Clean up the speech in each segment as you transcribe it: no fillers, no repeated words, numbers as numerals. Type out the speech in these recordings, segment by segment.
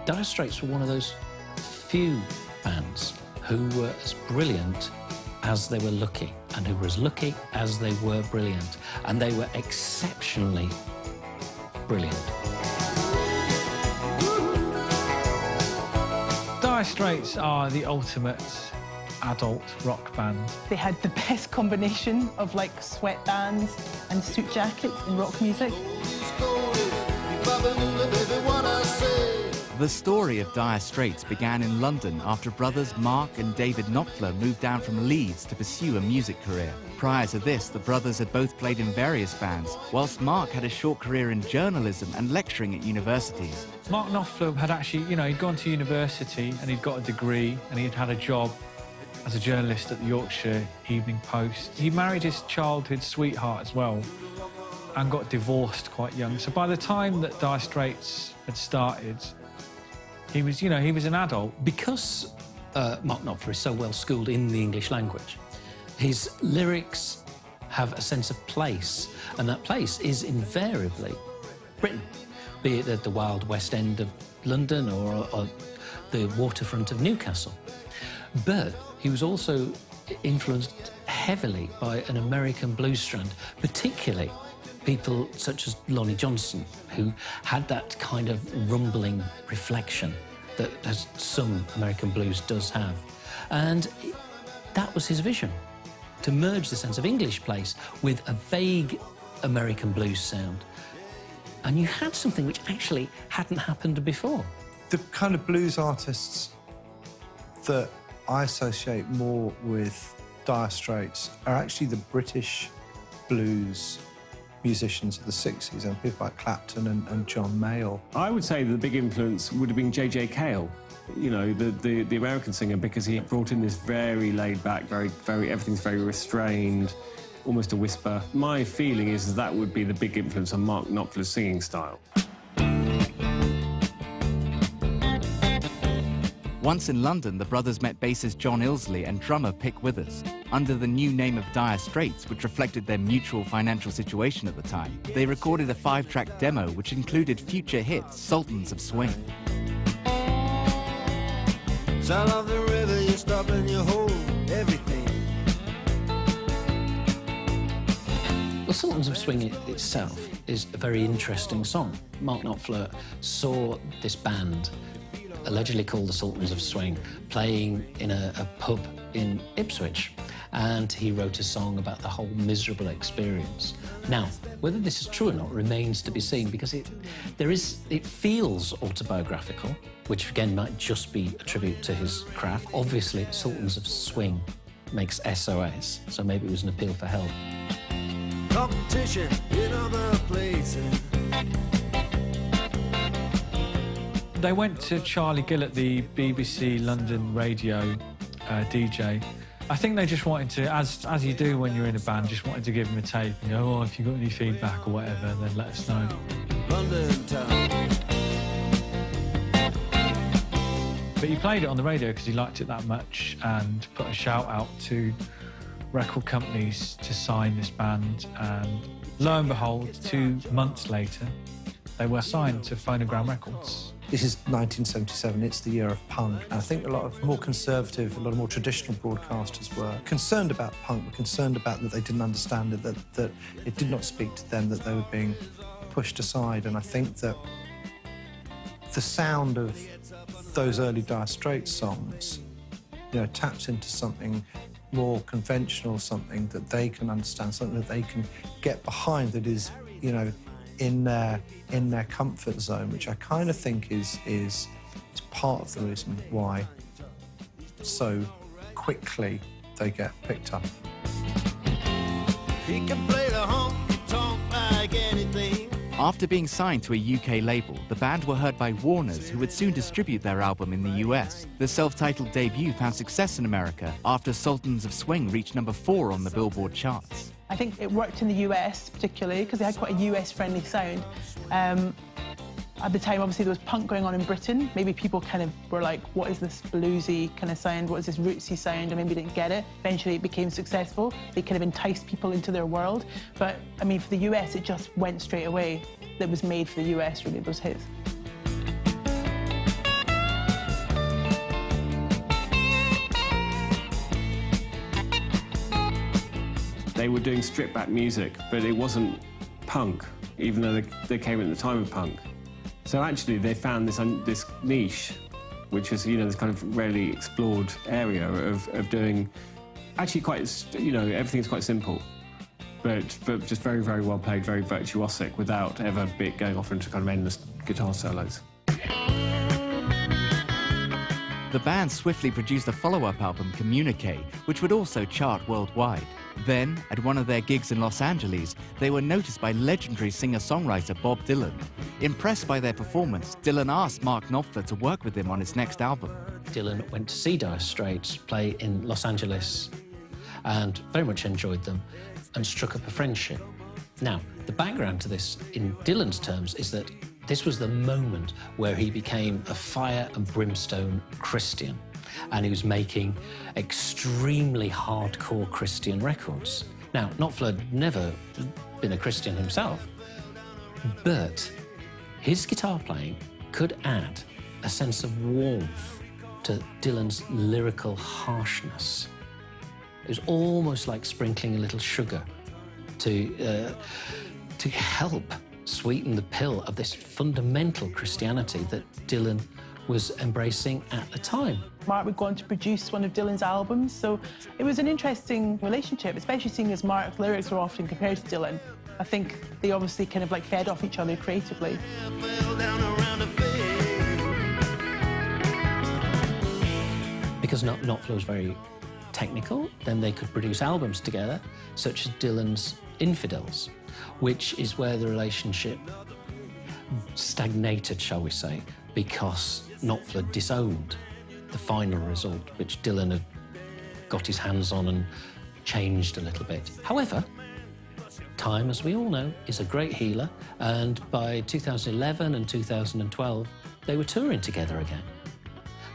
Dire Straits were one of those few bands who were as brilliant as they were lucky, and who were as lucky as they were brilliant. And they were exceptionally brilliant. Dire Straits are the ultimate adult rock band. They had the best combination of, like, sweatbands and suit jackets in rock music. The story of Dire Straits began in London after brothers Mark and David Knopfler moved down from Leeds to pursue a music career. Prior to this, the brothers had both played in various bands, whilst Mark had a short career in journalism and lecturing at universities. Mark Knopfler had actually, you know, he'd gone to university and he'd got a degree and he'd had a job as a journalist at the Yorkshire Evening Post. He married his childhood sweetheart as well and got divorced quite young. So by the time that Dire Straits had started, he was, you know, he was an adult. Because Mark Knopfler is so well schooled in the English language, his lyrics have a sense of place, and that place is invariably Britain, be it at the Wild West End of London or the waterfront of Newcastle. But he was also influenced heavily by an American blues strand, particularly people such as Lonnie Johnson, who had that kind of rumbling reflection that as some American blues does have. And that was his vision, to merge the sense of English place with a vague American blues sound. And you had something which actually hadn't happened before. The kind of blues artists that I associate more with Dire Straits are actually the British blues musicians of the 60s, and people like Clapton and John Mayall. I would say the big influence would have been J.J. Cale, you know, the American singer, because he brought in this very laid-back, very everything's very restrained, almost a whisper. My feeling is that would be the big influence on Mark Knopfler's singing style. Once in London, the brothers met bassist John Ilsley and drummer Pick Withers. Under the new name of Dire Straits, which reflected their mutual financial situation at the time, they recorded a 5-track demo which included future hits, Sultans of Swing. Sound of the river, you stop and you hold everything. Well, Sultans of Swing itself is a very interesting song. Mark Knopfler saw this band, allegedly called the Sultans of Swing, playing in a pub in Ipswich, and he wrote a song about the whole miserable experience. Now, whether this is true or not remains to be seen, because it feels autobiographical, which again might just be a tribute to his craft. Obviously, Sultans of Swing makes SOS, so maybe it was an appeal for help. Competition in other places. They went to Charlie Gillett, the BBC London radio DJ. I think they just wanted to, as you do when you're in a band, just wanted to give him a tape and go, oh, if you've got any feedback or whatever, then let us know. London town. But he played it on the radio because he liked it that much and put a shout out to record companies to sign this band, and lo and behold, 2 months later, they were signed to Phonogram Records. This is 1977, it's the year of punk. And I think a lot of more conservative, a lot of more traditional broadcasters were concerned about punk, were concerned about that they didn't understand it, that it did not speak to them, that they were being pushed aside. And I think that the sound of those early Dire Straits songs, you know, taps into something more conventional, something that they can understand, something that they can get behind, that is, you know, in their comfort zone, which I kind of think is part of the reason why so quickly they get picked up. He can play the honky-tonk like anything. After being signed to a UK label, the band were heard by Warner's, who would soon distribute their album in the US. The self-titled debut found success in America after Sultans of Swing reached #4 on the Billboard charts. I think it worked in the US particularly because they had quite a US-friendly sound. At the time, obviously, there was punk going on in Britain. Maybe people kind of were like, what is this bluesy kind of sound? What is this rootsy sound? And maybe didn't get it. Eventually, it became successful. They kind of enticed people into their world. But, I mean, for the US, it just went straight away. It was made for the US, really, those hits. They were doing stripped-back music, but it wasn't punk, even though they came at the time of punk. So actually, they found this niche, which is, you know, this kind of rarely explored area of doing actually quite, you know, everything's quite simple, but just very, very well played, very virtuosic, without ever going off into kind of endless guitar solos. The band swiftly produced a follow-up album, Communique, which would also chart worldwide. Then, at one of their gigs in Los Angeles, they were noticed by legendary singer-songwriter Bob Dylan. Impressed by their performance, Dylan asked Mark Knopfler to work with him on his next album. Dylan went to see Dire Straits play in Los Angeles and very much enjoyed them and struck up a friendship. Now, the background to this, in Dylan's terms, is that this was the moment where he became a fire and brimstone Christian, and he was making extremely hardcore Christian records. Now, Knopfler had never been a Christian himself, but his guitar playing could add a sense of warmth to Dylan's lyrical harshness. It was almost like sprinkling a little sugar to help sweeten the pill of this fundamental Christianity that Dylan was embracing at the time. Mark would go on to produce one of Dylan's albums, so it was an interesting relationship, especially seeing as Mark's lyrics were often compared to Dylan. I think they obviously kind of like fed off each other creatively. Because Knopfler was very technical, then they could produce albums together, such as Dylan's Infidels, which is where the relationship stagnated, shall we say, because Knopfler disowned the final result, which Dylan had got his hands on and changed a little bit. However, time, as we all know, is a great healer, and by 2011 and 2012, they were touring together again.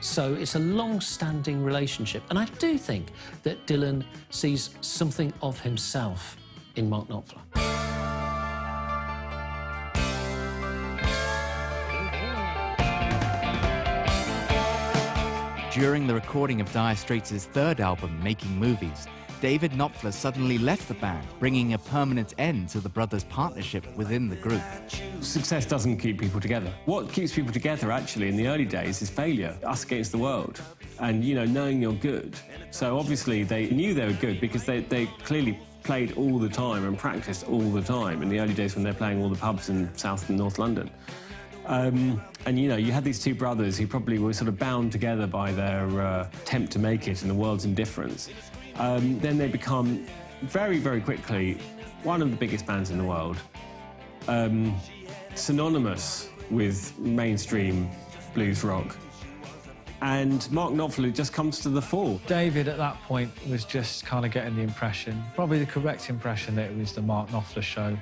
So it's a long-standing relationship, and I do think that Dylan sees something of himself in Mark Knopfler. During the recording of Dire Straits' third album, Making Movies, David Knopfler suddenly left the band, bringing a permanent end to the brothers' partnership within the group. Success doesn't keep people together. What keeps people together, actually, in the early days is failure, us against the world, and, you know, knowing you're good. So obviously they knew they were good because they clearly played all the time and practiced all the time in the early days when they're playing all the pubs in South and North London. And, you know, you had these two brothers who probably were sort of bound together by their attempt to make it and the world's indifference. Then they become, very, very quickly, one of the biggest bands in the world, synonymous with mainstream blues rock. And Mark Knopfler just comes to the fore. David, at that point, was just kind of getting the impression, probably the correct impression, that it was the Mark Knopfler show,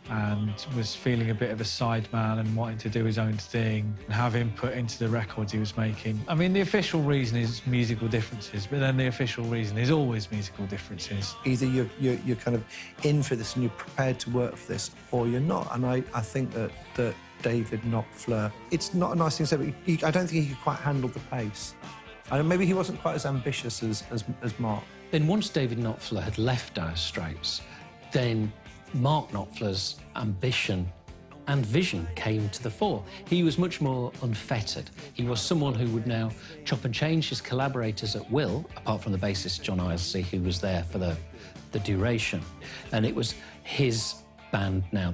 and was feeling a bit of a sideman and wanting to do his own thing and have input into the records he was making. I mean, the official reason is musical differences, but then the official reason is always musical differences. Either you're kind of in for this and you're prepared to work for this, or you're not. And I think that David Knopfler, it's not a nice thing to say, but I don't think he could quite handle the pace. Maybe he wasn't quite as ambitious as Mark. Then once David Knopfler had left Dire Straits, then Mark Knopfler's ambition and vision came to the fore. He was much more unfettered. He was someone who would now chop and change his collaborators at will, apart from the bassist John Isley, who was there for the duration. And it was his band now.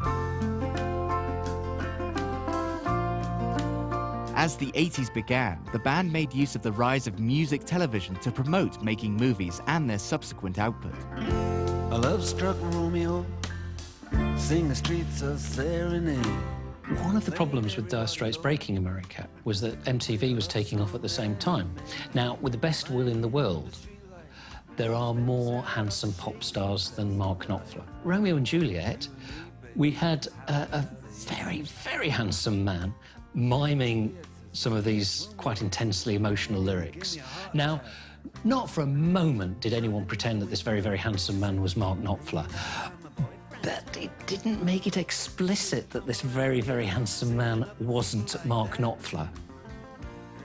As the 80s began, the band made use of the rise of music television to promote Making Movies and their subsequent output. A love-struck Romeo, sing the streets a serenade. One of the problems with Dire Straits breaking America was that MTV was taking off at the same time. Now, with the best will in the world, there are more handsome pop stars than Mark Knopfler. Romeo and Juliet, we had a very, very handsome man miming some of these quite intensely emotional lyrics. Now, not for a moment did anyone pretend that this very, very handsome man was Mark Knopfler. But it didn't make it explicit that this very, very handsome man wasn't Mark Knopfler.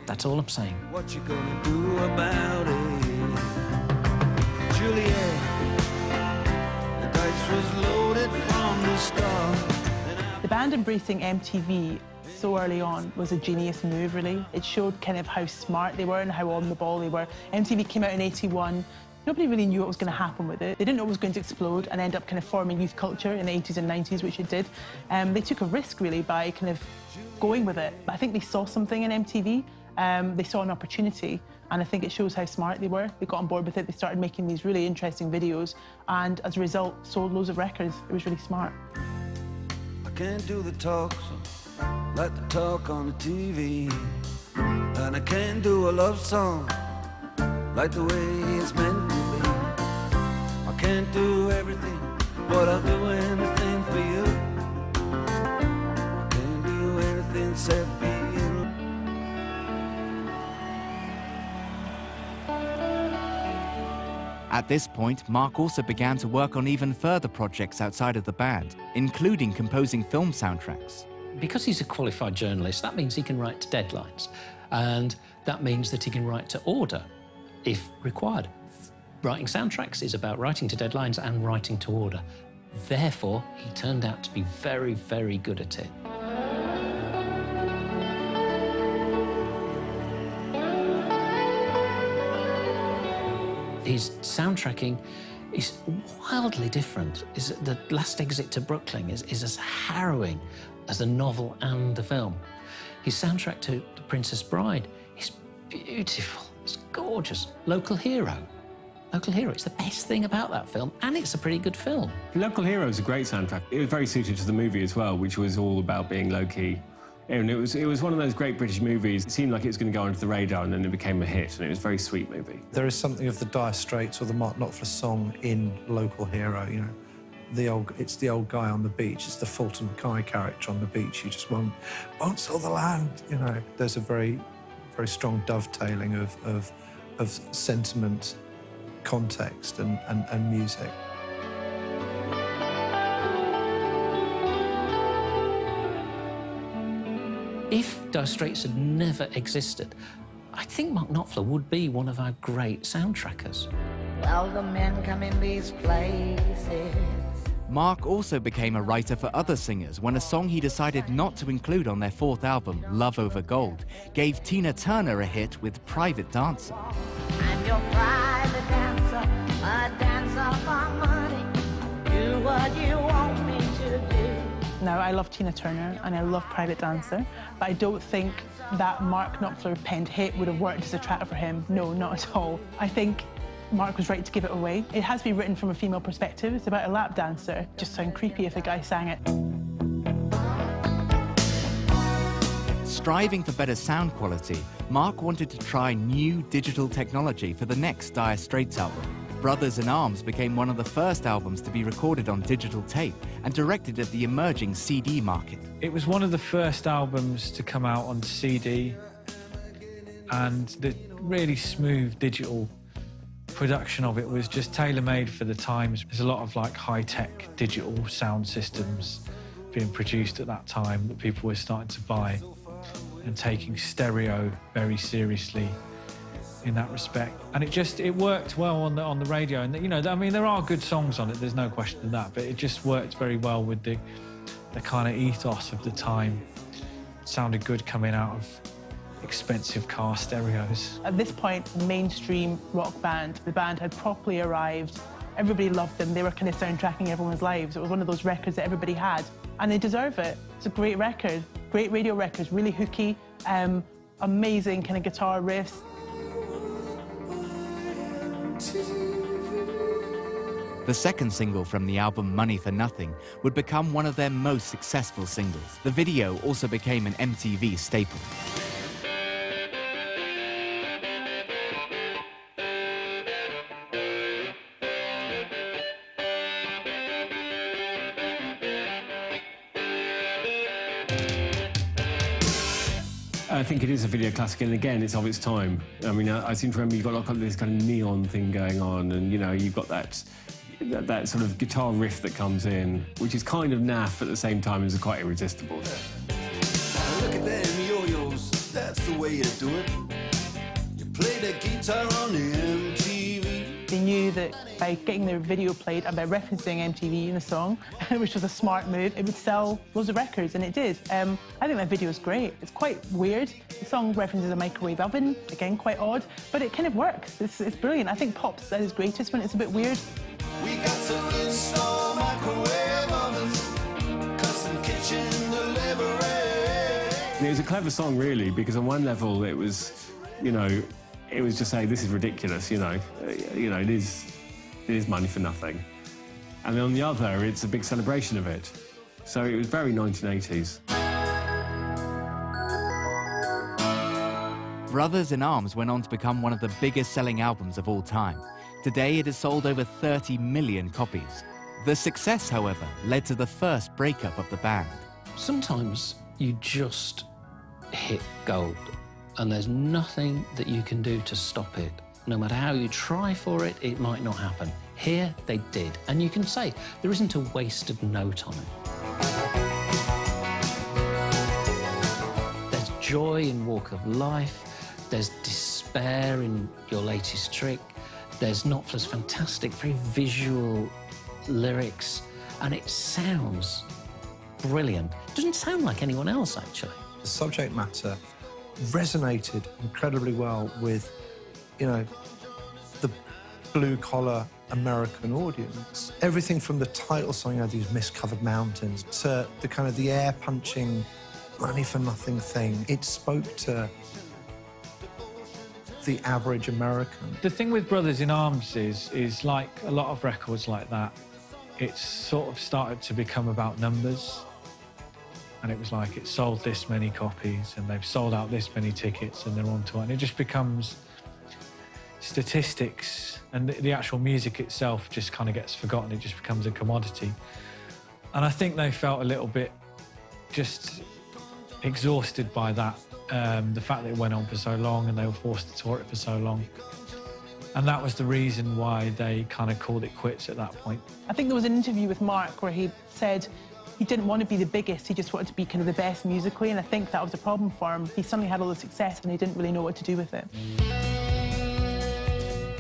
That's all I'm saying. What you gonna do about it, Juliet? was loaded from the start. The band embracing MTV so early on was a genius move, really. It showed kind of how smart they were and how on the ball they were. MTV came out in '81. Nobody really knew what was going to happen with it. They didn't know it was going to explode and end up kind of forming youth culture in the '80s and '90s, which it did. They took a risk, really, by kind of going with it. But I think they saw something in MTV. They saw an opportunity, and I think it shows how smart they were. They got on board with it. They started making these really interesting videos, and as a result, sold loads of records. It was really smart. I can't do the talk, so like the talk on the TV. And I can't do a love song like the way it's meant to be. I can't do everything, but I'll do anything for you. I can't do anything except being. At this point, Mark also began to work on even further projects outside of the band, including composing film soundtracks. Because he's a qualified journalist, that means he can write to deadlines, and that means that he can write to order, if required. Writing soundtracks is about writing to deadlines and writing to order. Therefore, he turned out to be very, very good at it. His soundtracking is wildly different. The Last Exit to Brooklyn is as harrowing as the novel and the film. His soundtrack to The Princess Bride is beautiful, it's gorgeous. Local Hero. Local Hero, it's the best thing about that film, and it's a pretty good film. Local Hero is a great soundtrack. It was very suited to the movie as well, which was all about being low-key. And it was one of those great British movies. It seemed like it was going to go under the radar, and then it became a hit, and it was a very sweet movie. There is something of the Dire Straits or the Mark Knopfler song in Local Hero, you know. It's the old guy on the beach. It's the Fulton Mackay character on the beach. You just won't sell the land, you know. There's a very, very strong dovetailing of sentiment, context, and music. If Dire Straits had never existed, I think Mark Knopfler would be one of our great soundtrackers. Well, the men come in these places. Mark also became a writer for other singers when a song he decided not to include on their fourth album, Love Over Gold, gave Tina Turner a hit with Private Dancer. I'm your private dancer, a dancer for money. Do what you want me to do. Now, I love Tina Turner and I love Private Dancer, but I don't think that Mark Knopfler penned hit would have worked as a track for him. No, not at all. I think Mark was right to give it away. It has to be written from a female perspective. It's about a lap dancer. It'd just sound creepy if a guy sang it. Striving for better sound quality, Mark wanted to try new digital technology for the next Dire Straits album. Brothers in Arms became one of the first albums to be recorded on digital tape and directed at the emerging CD market. It was one of the first albums to come out on CD, and the really smooth digital production of it was just tailor-made for the times. There's a lot of like high-tech digital sound systems being produced at that time that people were starting to buy, and taking stereo very seriously in that respect. And it worked well on the radio. And, you know, I mean, there are good songs on it, there's no question of that, but it just worked very well with the kind of ethos of the time. It sounded good coming out of expensive car stereos. At this point, mainstream rock band, the band had properly arrived. Everybody loved them. They were kind of soundtracking everyone's lives. It was one of those records that everybody had, and they deserve it. It's a great record, great radio records, really hooky, amazing kind of guitar riffs. The second single from the album, Money for Nothing, would become one of their most successful singles. The video also became an MTV staple. I think it is a video classic, and again, it's of its time. I mean, I seem to remember you've got like this kind of neon thing going on, and, you know, you've got that sort of guitar riff that comes in, which is kind of naff at the same time as quite irresistible. Look at them yo-yos, that's the way you do it. You play the guitar on the MTV. They knew that by getting their video played and by referencing MTV in the song, which was a smart move, it would sell loads of records, and it did. I think that video is great. It's quite weird. The song references a microwave oven, again, quite odd, but it kind of works. It's brilliant. I think pop's at its greatest when it's a bit weird. We got to install microwave ovens, custom kitchen delivery. It was a clever song, really, because on one level it was, you know, it was just saying, this is ridiculous, you know, it is money for nothing. And then on the other, it's a big celebration of it. So it was very 1980s. Brothers in Arms went on to become one of the biggest selling albums of all time. Today, it has sold over 30 million copies. The success, however, led to the first breakup of the band. Sometimes you just hit gold, and there's nothing that you can do to stop it. No matter how you try for it, it might not happen. Here, they did, and you can say there isn't a wasted note on it. There's joy in Walk of Life, there's despair in Your Latest Trick, there's Knopfler's fantastic, very visual lyrics, and it sounds brilliant. It doesn't sound like anyone else, actually. The subject matter resonated incredibly well with, you know, the blue-collar American audience. Everything from the title song, you know, these mist-covered mountains, to the kind of the air-punching, money-for-nothing thing. It spoke to the average American. The thing with Brothers in Arms is like a lot of records like that, it's sort of started to become about numbers. And it was like, it sold this many copies, and they've sold out this many tickets, and they're on to it. And it just becomes statistics, and the actual music itself just kind of gets forgotten. It just becomes a commodity. And I think they felt a little bit just exhausted by that. The fact that it went on for so long and they were forced to tour it for so long. And that was the reason why they kind of called it quits at that point. I think there was an interview with Mark where he said he didn't want to be the biggest, he just wanted to be kind of the best musically, and I think that was a problem for him. He suddenly had all the success and he didn't really know what to do with it.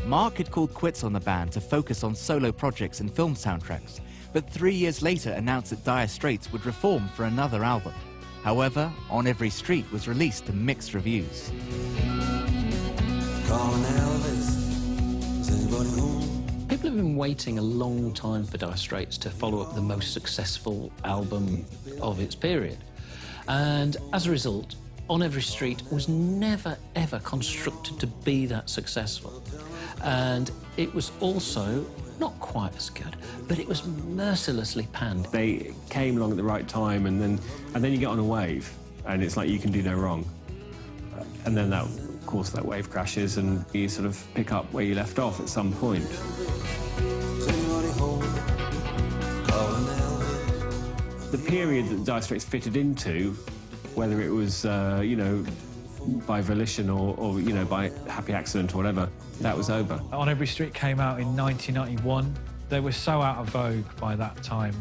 Mark had called quits on the band to focus on solo projects and film soundtracks, but 3 years later announced that Dire Straits would reform for another album. However, On Every Street was released to mixed reviews. Calling Elvis, is anybody home? People have been waiting a long time for Dire Straits to follow up the most successful album of its period. And as a result, On Every Street was never, ever constructed to be that successful. And it was also not quite as good, but it was mercilessly panned. They came along at the right time, and then you get on a wave, and it's like you can do no wrong. And then that, of course, that wave crashes, and you sort of pick up where you left off at some point. The period that Dire Straits fitted into, whether it was, you know, by volition or, you know, by happy accident or whatever, that was over. On Every Street came out in 1991. They were so out of vogue by that time.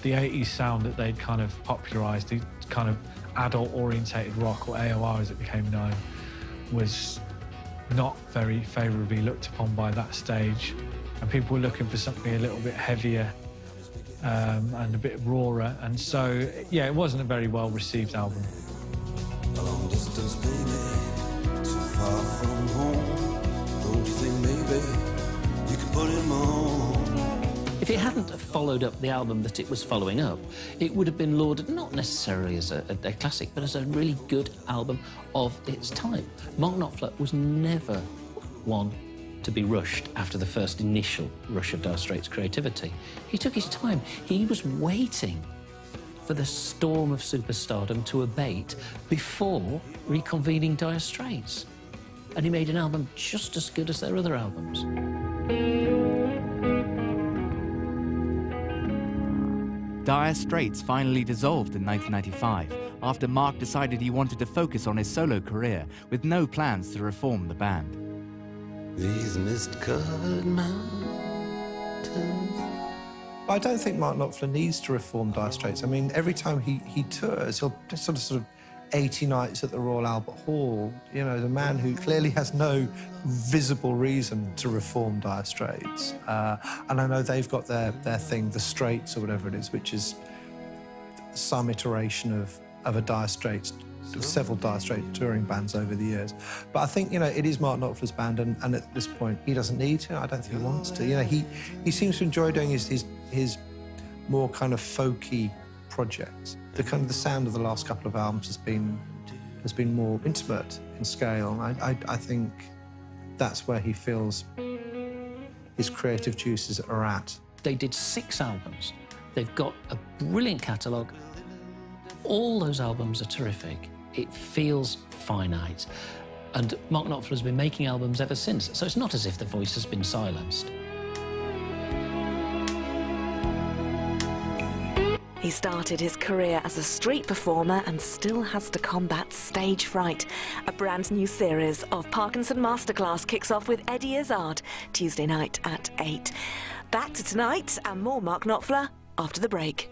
The 80s sound that they'd kind of popularised, the kind of adult-orientated rock, or AOR as it became known, was not very favourably looked upon by that stage. And people were looking for something a little bit heavier and a bit rawer. And so, yeah, it wasn't a very well-received album. A long distance, baby, too far from home. Don't you think maybe you could put him on? If it hadn't followed up the album that it was following up, it would have been lauded not necessarily as a classic, but as a really good album of its time. Mark Knopfler was never one to be rushed after the first initial rush of Dire Straits' creativity. He took his time. He was waiting for the storm of superstardom to abate before reconvening Dire Straits. And he made an album just as good as their other albums. Dire Straits finally dissolved in 1995 after Mark decided he wanted to focus on his solo career with no plans to reform the band. These mist-covered mountains. I don't think Mark Knopfler needs to reform Dire Straits. I mean, every time he tours, he'll sort of 80 nights at the Royal Albert Hall. You know, the man who clearly has no visible reason to reform Dire Straits. And I know they've got their thing, the Straits or whatever it is, which is some iteration of a Dire Straits, several Dire Straits touring bands over the years. But I think, you know, it is Mark Knopfler's band, and at this point, he doesn't need to. I don't think he wants to. You know, he seems to enjoy doing his more kind of folky projects. The sound of the last couple of albums has been more intimate in scale. I think that's where he feels his creative juices are at. They did 6 albums. They've got a brilliant catalogue. All those albums are terrific. It feels finite. And Mark Knopfler has been making albums ever since, so it's not as if the voice has been silenced. He started his career as a street performer and still has to combat stage fright. A brand new series of Parkinson Masterclass kicks off with Eddie Izzard, Tuesday night at 8. Back to tonight and more Mark Knopfler after the break.